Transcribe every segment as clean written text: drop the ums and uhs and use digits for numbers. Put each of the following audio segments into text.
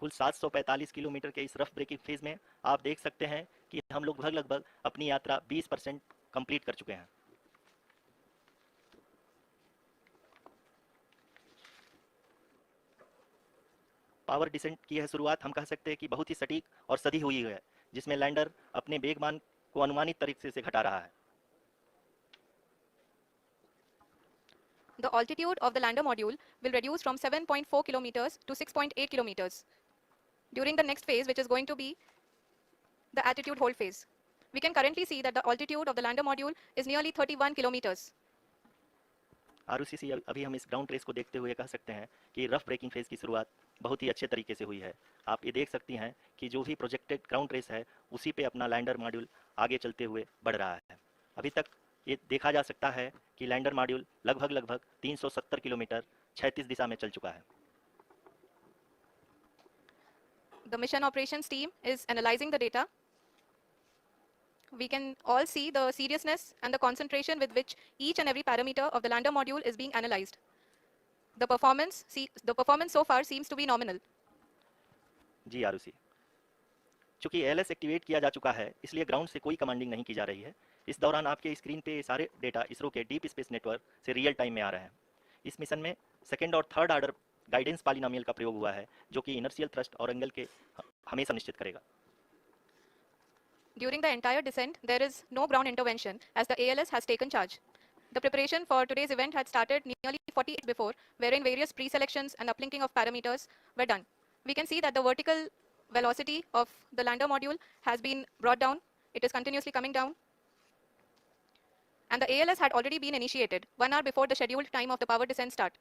कुल 745 किलोमीटर के इस रफ ब्रेकिंग फेज में आप देख सकते हैं कि हम लोग लगभग अपनी यात्रा 20% कंप्लीट कर चुके हैं। पावर डिसेंट की यह शुरुआत हम कह सकते हैं कि बहुत ही सटीक और सधी हुई है, जिसमें लैंडर अपने वेगमान को अनुमानित तरीके से घटा रहा है। The altitude of the lander module will reduce from 7.4 kilometers to 6.8 kilometers during the next phase, which is going to be the attitude hold phase. We can currently see that the altitude of the lander module is nearly 31 kilometers. आरयूसीसी अभी हम इस ground race को देखते हुए कह सकते हैं कि रफ ब्रेकिंग फेज की शुरुआत बहुत ही अच्छे तरीके से हुई है। आप ये देख सकती हैं कि जो भी प्रोजेक्टेड ग्राउंड रेस है उसी पे अपना लैंडर मॉड्यूल आगे चलते हुए बढ़ रहा है। अभी तक ये देखा जा सकता है कि लैंडर मॉड्यूल लगभग 370 किलोमीटर 36 दिशा में चल चुका है। The mission operations team is analyzing the data. We can all see the seriousness and the concentration with which each and every parameter of the lander module is being analyzed. The performance so far seems to be nominal. जी आरुषि, चूंकि LS activate किया जा चुका है इसलिए ground से कोई commanding नहीं की जा रही है। इस दौरान आपके स्क्रीन पे सारे डेटा इसरो के डीप स्पेस नेटवर्क से रियल टाइम में आ रहे हैं। इस मिशन में सेकेंड और थर्ड ऑर्डर गाइडेंस पॉलिनोमियल का प्रयोग हुआ है, जो कि इनर्शियल थ्रस्ट और एंगल के हमेशा निश्चित करेगा। During the entire descent, there is no ground intervention as the ALS has taken charge. The preparation for today's event had started nearly 40 minutes before, wherein various pre-selections and uplinking of parameters were done. We can see that the vertical velocity of the lander module has been brought down. It is continuously coming down. And the ALS had already been initiated 1 hour before the scheduled time of the power descent start.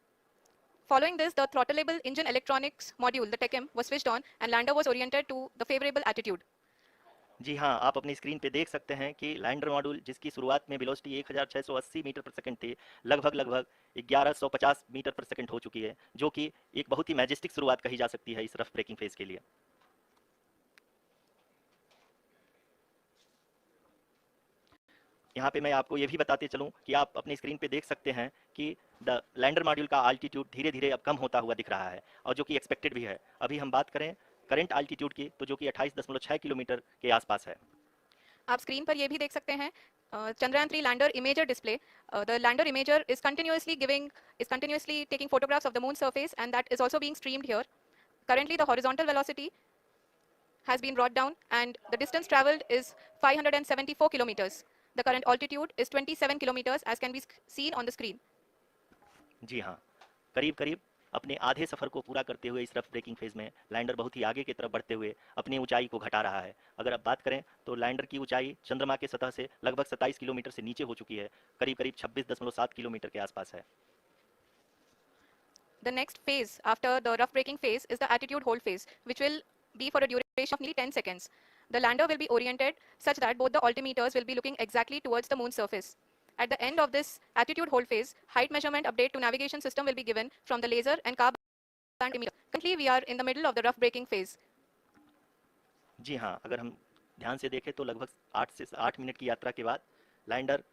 Following this, the throttleable engine electronics module, the TECM, was switched on and lander was oriented to the favorable attitude. जी हाँ, आप अपनी screen पे देख सकते हैं कि lander module जिसकी शुरुआत में वेलोसिटी 1680 मीटर पर सेकंड थी, लगभग 1150 मीटर पर सेकंड हो चुकी है, जो कि एक बहुत ही मैजेस्टिक शुरुआत कही जा सकती है इस रफ ब्रेकिंग फेज के लिए। यहाँ पे मैं आपको ये भी बताते चलूँ कि आप अपनी स्क्रीन पे देख सकते हैं कि द लैंडर मॉड्यूल का आल्टीट्यूड धीरे धीरे अब कम होता हुआ दिख रहा है, और जो कि एक्सपेक्टेड भी है। अभी हम बात करें करंट आल्टीट्यूड की, तो जो कि 28.6 किलोमीटर के आसपास है। आप स्क्रीन पर ये भी देख सकते हैं Chandrayaan 3 lander imager display. The lander imager is continuously taking photographs of the moon surface, and that is also being streamed here. Currently, the horizontal velocity has been brought down, and the distance traveled is 574 kilometers. The current altitude is 27 kilometers, as can be seen on the screen. जी हाँ, करीब करीब अपने आधे सफर को पूरा करते हुए इस रफ ब्रेकिंग फेज में लैंडर बहुत ही आगे की तरफ बढ़ते हुए अपनी ऊंचाई को घटा रहा है। अगर आप बात करें तो लैंडर की ऊंचाई चंद्रमा के सतह से लगभग 27 किलोमीटर से नीचे हो चुकी है, करीब करीब 26.7 किलोमीटर के आसपास है। The next phase after the rough braking phase is the attitude hold phase, which will be for a duration of nearly 10 seconds. The lander will be oriented such that both the altimeters will be looking exactly towards the moon's surface. At the end of this attitude hold phase, height measurement update to navigation system will be given from the laser and car band emitter. Currently, we are in the middle of the rough braking phase. जी हाँ, अगर हम ध्यान से देखें तो लगभग 8 minute की यात्रा के बाद लैंडर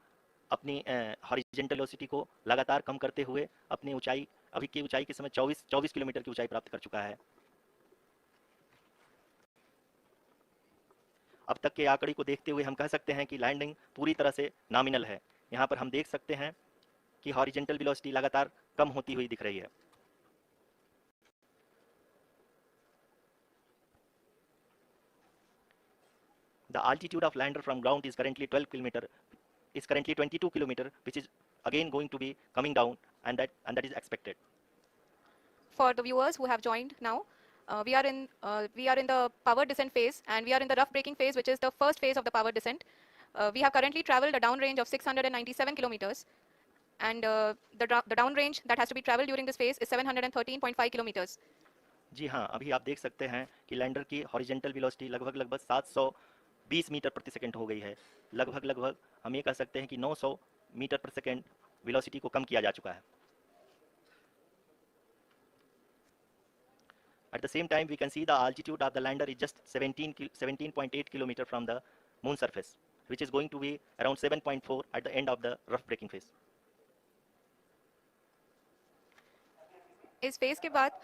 अपनी हॉरिजॉन्टल वेलोसिटी को लगातार कम करते हुए अपनी ऊंचाई अभी की ऊंचाई के समय 24 किलोमीटर की ऊंचाई प्राप्त कर चुका है। अब तक के आंकड़े को देखते हुए हम कह सकते हैं कि लैंडिंग पूरी तरह से नॉमिनल है। यहाँ पर हम देख सकते हैं कि हॉरिजॉन्टल वेलोसिटी लगातार कम होती हुई दिख रही है। The altitude of lander from ground is currently 22 kilometer, which is again going to be coming down, and that is expected. For the viewers who have joined now, we are in the power descent phase, and we are in the rough braking phase, which is the first phase of the power descent. We have currently traveled a downrange of 697 kilometers, and the downrange that has to be traveled during this phase is 713.5 kilometers. जी हाँ, अभी आप देख सकते हैं कि lander की horizontal velocity लगभग 720 metre प्रति सेकंड हो गई है। लगभग हम ये कह सकते हैं कि 900 मीटर पर सेकंड वेलोसिटी को कम किया जा चुका है। At the same time, we can see the altitude of the lander is just 17.8 kilometer from the moon surface, which is going to be around 7.4 at the end of the rough braking phase. इस phase के बाद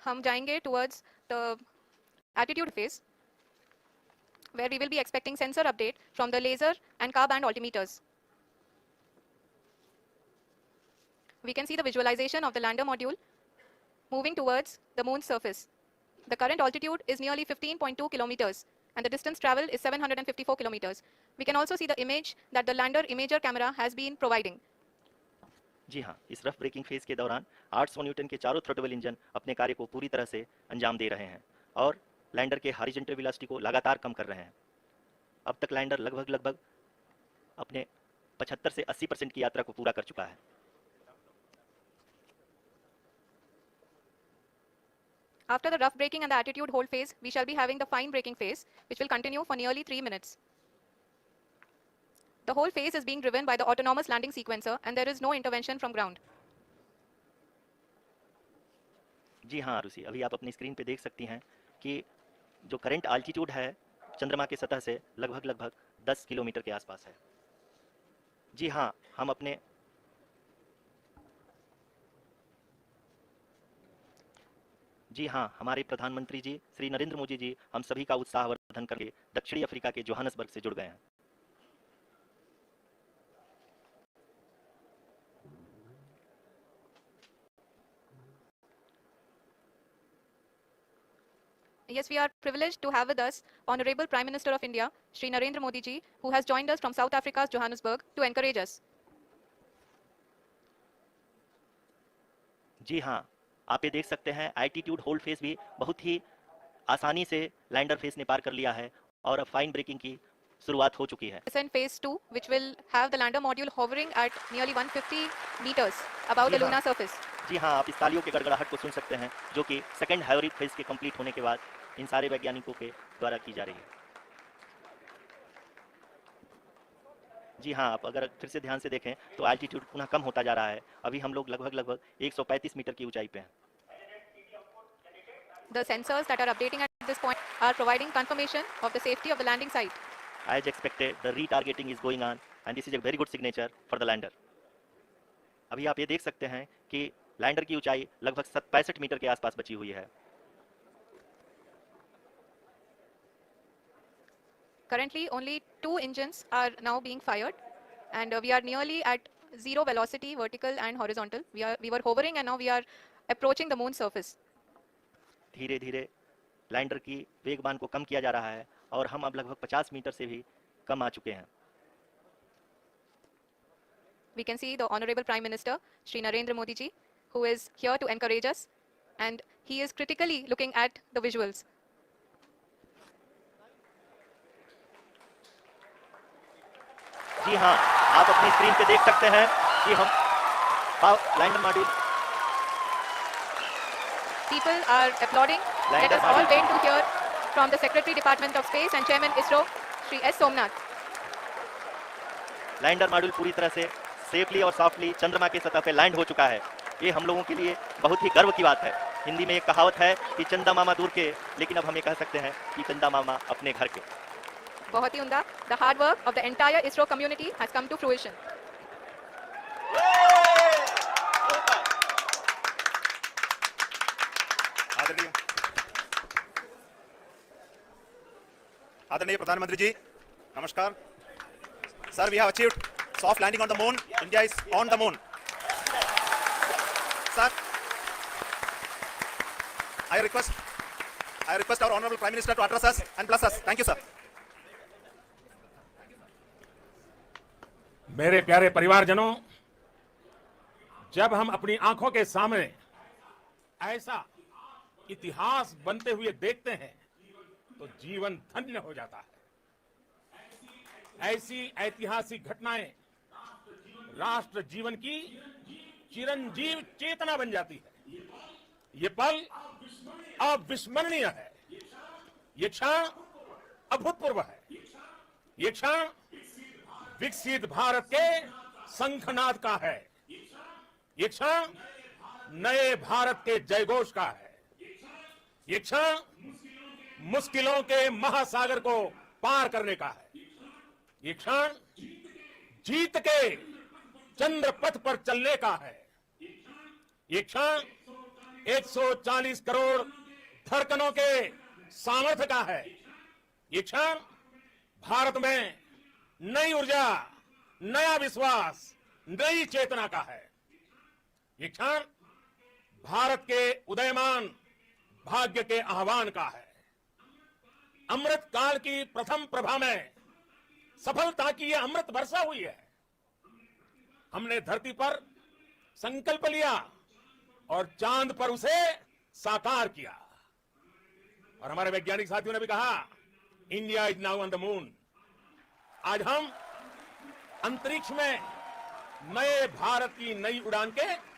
हम जाएंगे towards the attitude phase, where we will be expecting sensor update from the laser and car band altimeters. We can see the visualization of the lander module moving towards the moon's surface. The current altitude is nearly 15.2 kilometers and the distance traveled is 754 kilometers. We can also see the image that the lander imager camera has been providing. जी हाँ, इस rough breaking phase के दौरान 800 Newton के चारों throttle engine अपने कार्य को पूरी तरह से अंजाम दे रहे हैं और लैंडर के हॉरिजॉन्टल वेलोसिटी को लगातार कम कर रहे हैं। अब तक लैंडर लगभग अपने 75 से 80% की यात्रा को पूरा कर चुका है। After the rough braking and the attitude hold phase, we shall be having the fine braking phase, which will continue for nearly 3 minutes. The whole phase is being driven by the autonomous landing sequencer and there is no intervention from ground. जी हाँ आरुषि, अभी आप अपनी screen पे देख सकती हैं कि जो करंट आल्टीट्यूड है चंद्रमा के सतह से लगभग 10 किलोमीटर के आसपास है। जी हाँ, हमारे प्रधानमंत्री जी श्री नरेंद्र मोदी जी हम सभी का उत्साहवर्धन करके दक्षिणी अफ्रीका के जोहान्सबर्ग से जुड़ गए हैं। Yes, we are privileged to have with us Honorable Prime Minister of India, Shri Narendra Modi ji, who has joined us from South Africa's Johannesburg to encourage us. जी हाँ, आप ये देख सकते हैं एल्टीट्यूड होल्ड फेज भी बहुत ही आसानी से लैंडर फेज ने पार कर लिया है और अब फाइन ब्रेकिंग की शुरुआत हो चुकी है। Descent phase 2, which will have the lander module hovering at nearly 150 meters above the lunar surface. जी हाँ, आप इस तालियों के गड़गड़ाहट को सुन सकते हैं जो कि सेकंड हाइब्रिड फेज के कंप्लीट होने के बाद इन सारे वैज्ञानिकों के द्वारा की जा रही है। जी हाँ, आप अगर फिर से ध्यान से देखें तो एल्टीट्यूड पुनः कम होता जा रहा है। अभी हम लोग लगभग 135 मीटर की ऊंचाई पे हैं। The sensors that are updating at this point are providing confirmation of the safety of the landing site. As expected, the retargeting is going on and this is a very good signature for the lander. अभी आप ये देख सकते हैं कि lander की ऊंचाई लगभग 65 मीटर के आसपास बची हुई है। Currently, only 2 engines are now being fired, and we are nearly at zero velocity, vertical and horizontal. We were hovering, and now we are approaching the moon's surface. धीरे धीरे लैंडर की वेगमान को कम किया जा रहा है और हम अब लगभग 50 मीटर से भी कम आ चुके हैं। We can see the Honorable Prime Minister, Shri Narendra Modi ji, who is here to encourage us, and he is critically looking at the visuals. जी हाँ, आप अपनी स्क्रीन पे देख सकते हैं कि हम lander module People are applauding. Let us all wait to hear from the Secretary Department of Space and Chairman ISRO, Shri S. Somnath. Lander module पूरी तरह से सेफली और सॉफ्टली चंद्रमा के सतह पे लैंड हो चुका है। ये हम लोगों के लिए बहुत ही गर्व की बात है। हिंदी में एक कहावत है कि चंदा मामा दूर के, लेकिन अब हम ये कह सकते हैं कि चंदा मामा अपने घर के। बहुत ही उम्दा. The hard work of the entire ISRO community has come to fruition. आदरणीय प्रधानमंत्री जी, नमस्कार। Sir, we have achieved soft landing on the moon. India is on the moon. Sir, I request our Honorable Prime Minister to address us and bless us. Thank you, sir. मेरे प्यारे परिवारजनों, जब हम अपनी आंखों के सामने ऐसा इतिहास बनते हुए देखते हैं तो जीवन धन्य हो जाता है। ऐसी ऐतिहासिक घटनाएं राष्ट्र जीवन की चिरंजीव चेतना बन जाती है। ये पल अविस्मरणीय है। ये क्षण अभूतपूर्व है। ये क्षण विकसित भारत के शंखनाद का है। ये क्षण नए भारत के जयघोष का है। ये क्षण मुश्किलों के महासागर को पार करने का है। ये क्षण जीत के चंद्र पथ पर चलने का है। ये क्षण 140 करोड़ धड़कनों के सामर्थ्य का है। ये क्षण भारत में नई ऊर्जा, नया विश्वास, नई चेतना का है। ये क्षण भारत के उदयमान भाग्य के आह्वान का है। अमृत काल की प्रथम प्रभा में सफलता की यह अमृत वर्षा हुई है। हमने धरती पर संकल्प लिया और चांद पर उसे साकार किया। और हमारे वैज्ञानिक साथियों ने भी कहा, India is now on the moon. आज हम अंतरिक्ष में नए भारत की नई उड़ान के